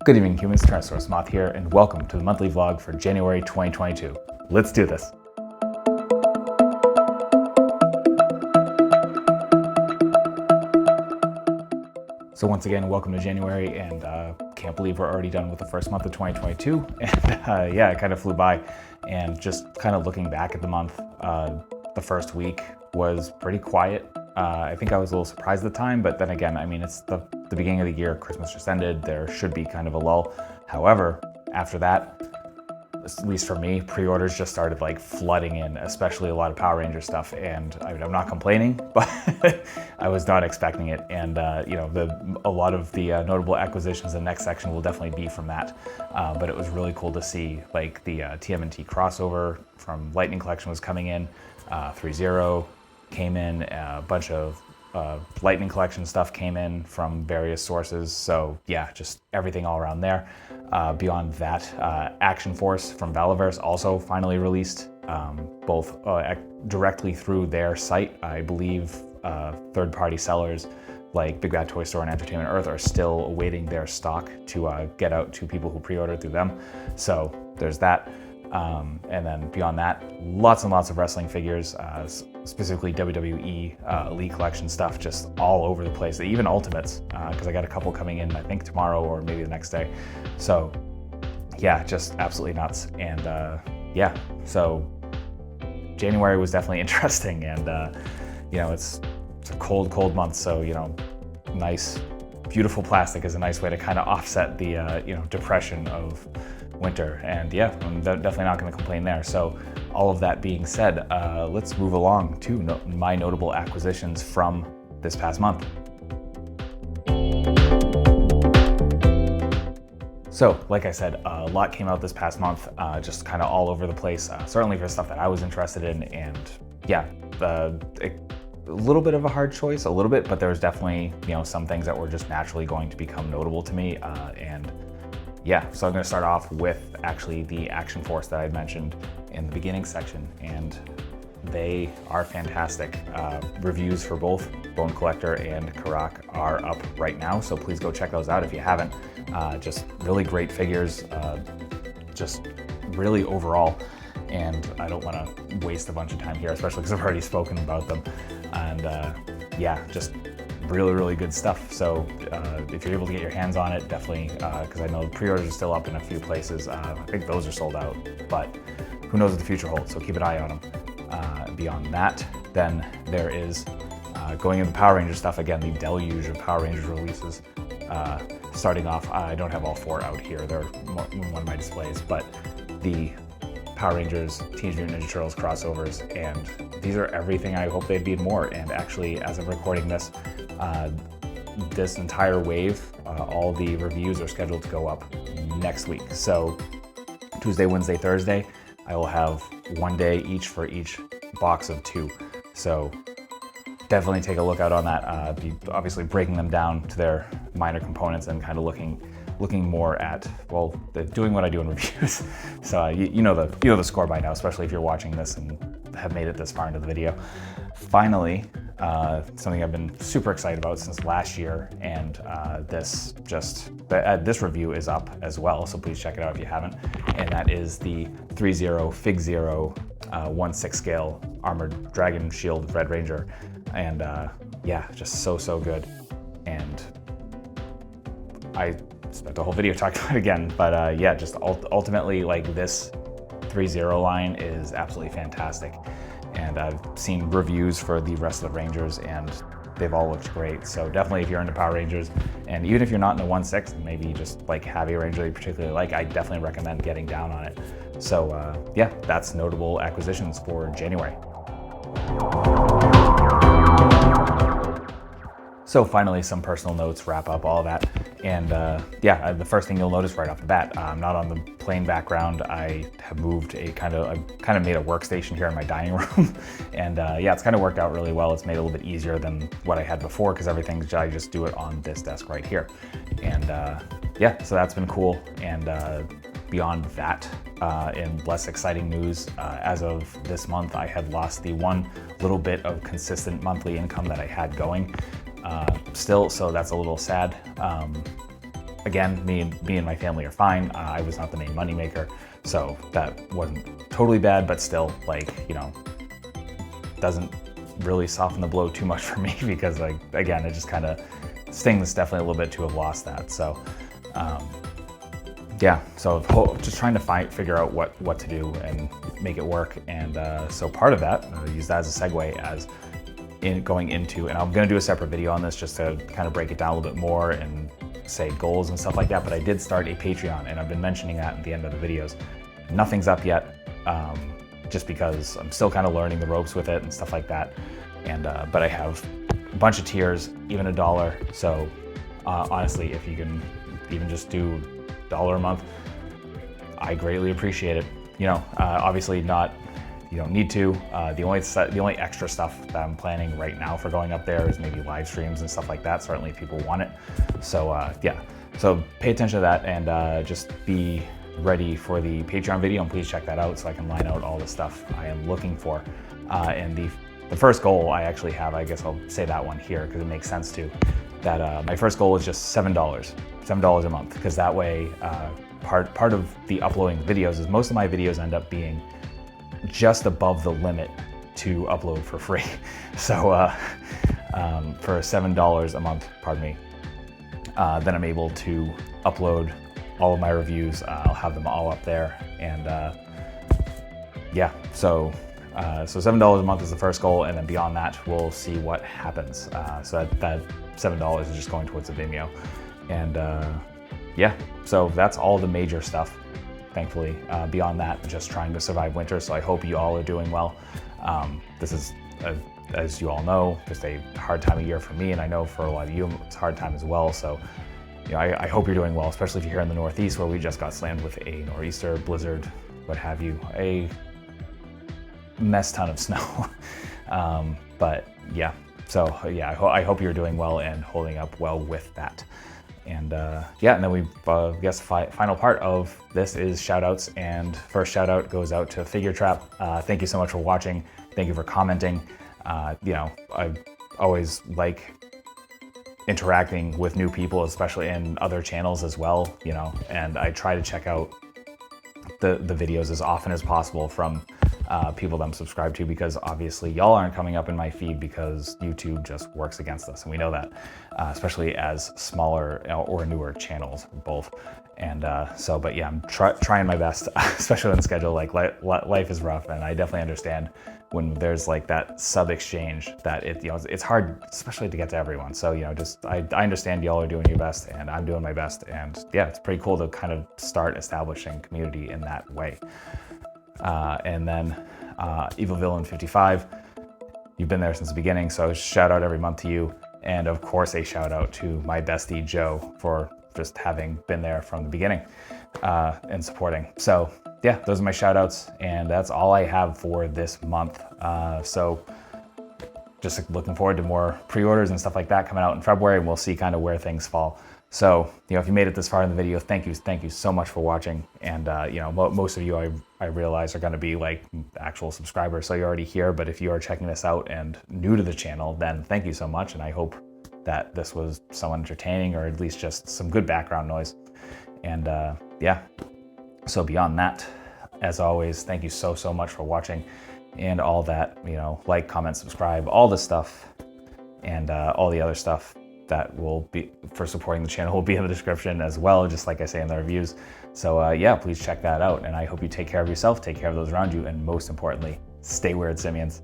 Good evening humans, tyrannosaurusmoth here, and welcome to the monthly vlog for January 2022. Let's do this. So once again, welcome to January, and can't believe we're already done with the first month of 2022. And yeah, it kind of flew by, and just kind of looking back at the month, the first week was pretty quiet. I think I was a little surprised at the time, but then again, I mean, it's the beginning of the year, Christmas just ended, there should be kind of a lull. However, after that, at least for me, pre-orders just started like flooding in, especially a lot of Power Ranger stuff. And I mean, I'm not complaining, but I was not expecting it. And you know, a lot of the notable acquisitions in the next section will definitely be from that. But it was really cool to see like the TMNT crossover from Lightning Collection was coming in, 3.0 came in, a bunch of Lightning Collection stuff came in from various sources. So yeah, just everything all around there. Beyond that, Action Force from Valaverse also finally released, both directly through their site. I believe third-party sellers like Big Bad Toy Store and Entertainment Earth are still awaiting their stock to get out to people who pre-ordered through them. So there's that. And then beyond that, lots and lots of wrestling figures, specifically WWE Elite Collection stuff, just all over the place, even Ultimates, because I got a couple coming in, I think tomorrow or maybe the next day. So yeah, just absolutely nuts. And yeah, so January was definitely interesting, and you know, it's a cold month, so you know, nice, beautiful plastic is a nice way to kind of offset the you know, depression of winter. And yeah, I'm definitely not going to complain there. So all of that being said, let's move along to my notable acquisitions from this past month. So like I said, a lot came out this past month, just kind of all over the place, certainly for stuff that I was interested in. And yeah, a little bit of a hard choice, a little bit, but there's definitely, you know, some things that were just naturally going to become notable to me. And yeah, so I'm going to start off with actually the Action Force that I mentioned in the beginning section, and they are fantastic. Reviews for both Bone Collector and Karak are up right now, so please go check those out if you haven't. Just really great figures, just really overall, and I don't want to waste a bunch of time here, especially because I've already spoken about them. And yeah, just really good stuff. So if you're able to get your hands on it, definitely, because I know pre-orders are still up in a few places. I think those are sold out, but who knows what the future holds, so keep an eye on them. Beyond that, then there is, going into Power Ranger stuff, again, the deluge of Power Rangers releases. Starting off, I don't have all four out here, they're in one of my displays, but the Power Rangers, Teenage Mutant Ninja Turtles crossovers, and these are everything I hope they'd be more. And actually, as I'm recording this, this entire wave, all the reviews are scheduled to go up next week. So Tuesday, Wednesday, Thursday, I will have one day each for each box of 2. So definitely take a look out on that. Be obviously breaking them down to their minor components and kind of looking more at, well, doing what I do in reviews. So you know the score by now, especially if you're watching this and have made it this far into the video. Finally, something I've been super excited about since last year, and this review is up as well, so please check it out if you haven't. And that is the 3.0 Fig Zero 1/6 scale Armored Dragon Shield Red Ranger, and yeah, just so good. And I spent the whole video talking about it again, but yeah, just ultimately, like, this 3.0 line is absolutely fantastic. And I've seen reviews for the rest of the Rangers, and they've all looked great. So definitely, if you're into Power Rangers, and even if you're not in a 1/6, maybe you just like have a Ranger that you particularly like, I definitely recommend getting down on it. So yeah, that's notable acquisitions for January. So finally, some personal notes, wrap up all of that. And yeah, the first thing you'll notice right off the bat, I'm not on the plain background. I have moved I've kind of made a workstation here in my dining room. And yeah, it's kind of worked out really well. It's made it a little bit easier than what I had before, because I just do it on this desk right here. And yeah, so that's been cool. And beyond that, in less exciting news, as of this month, I had lost the one little bit of consistent monthly income that I had going. Still, so that's a little sad. again, me and my family are fine. I was not the main moneymaker, so that wasn't totally bad, but still, like, you know, doesn't really soften the blow too much for me because, like, again, it just kind of stings definitely a little bit to have lost that. So yeah, so just trying to figure out what to do and make it work. And so part of that, use that as a segue as going into, and I'm going to do a separate video on this just to kind of break it down a little bit more and say goals and stuff like that. But I did start a Patreon, and I've been mentioning that at the end of the videos. Nothing's up yet, just because I'm still kind of learning the ropes with it and stuff like that. And but I have a bunch of tiers, even $1. So honestly, if you can even just do $1 a month, I greatly appreciate it. You know, obviously not, you don't need to. The only extra stuff that I'm planning right now for going up there is maybe live streams and stuff like that. Certainly if people want it. So yeah, so pay attention to that, and just be ready for the Patreon video, and please check that out so I can line out all the stuff I am looking for. And the first goal I actually have, I guess I'll say that one here because it makes sense too, that my first goal is just $7 a month, because that way part of the uploading videos is most of my videos end up being just above the limit to upload for free. So for $7 a month, pardon me, then I'm able to upload all of my reviews. I'll have them all up there, and yeah, so $7 a month is the first goal, and then beyond that, we'll see what happens. So that $7 is just going towards the Vimeo, and yeah, so that's all the major stuff. Thankfully, beyond that, just trying to survive winter. So I hope you all are doing well. This is, as you all know, just a hard time of year for me, and I know for a lot of you, it's a hard time as well. So, you know, I hope you're doing well, especially if you're here in the Northeast, where we just got slammed with a nor'easter, blizzard, what have you, a mess ton of snow. But yeah, so yeah, I hope you're doing well and holding up well with that. And yeah, and then we guess final part of this is shout outs, and first shout out goes out to Figure Trap. Thank you so much for watching. Thank you for commenting. You know, I always like interacting with new people, especially in other channels as well, you know, and I try to check out the videos as often as possible from people that I'm subscribed to, because obviously y'all aren't coming up in my feed because YouTube just works against us, and we know that, especially as smaller or newer channels, both. And so, but yeah, I'm trying my best, especially on schedule. Like life is rough, and I definitely understand when there's like that sub exchange that you know, it's hard, especially to get to everyone. So, you know, just I understand y'all are doing your best, and I'm doing my best, and yeah, it's pretty cool to kind of start establishing community in that way. And then Evil Villain 55, you've been there since the beginning, so shout out every month to you, and of course a shout out to my bestie Joe for just having been there from the beginning and supporting. So yeah, those are my shout outs, and that's all I have for this month. So just looking forward to more pre-orders and stuff like that coming out in February, and we'll see kind of where things fall. So, you know, if you made it this far in the video, thank you so much for watching. And, you know, most of you I realize are going to be like actual subscribers, so you're already here. But if you are checking this out and new to the channel, then thank you so much. And I hope that this was somewhat entertaining, or at least just some good background noise. And yeah, so beyond that, as always, thank you so much for watching and all that, you know, like, comment, subscribe, all this stuff, and all the other stuff that will be for supporting the channel will be in the description as well, just like I say in the reviews. So yeah, please check that out, and I hope you take care of yourself, take care of those around you, and most importantly, stay weird, simians.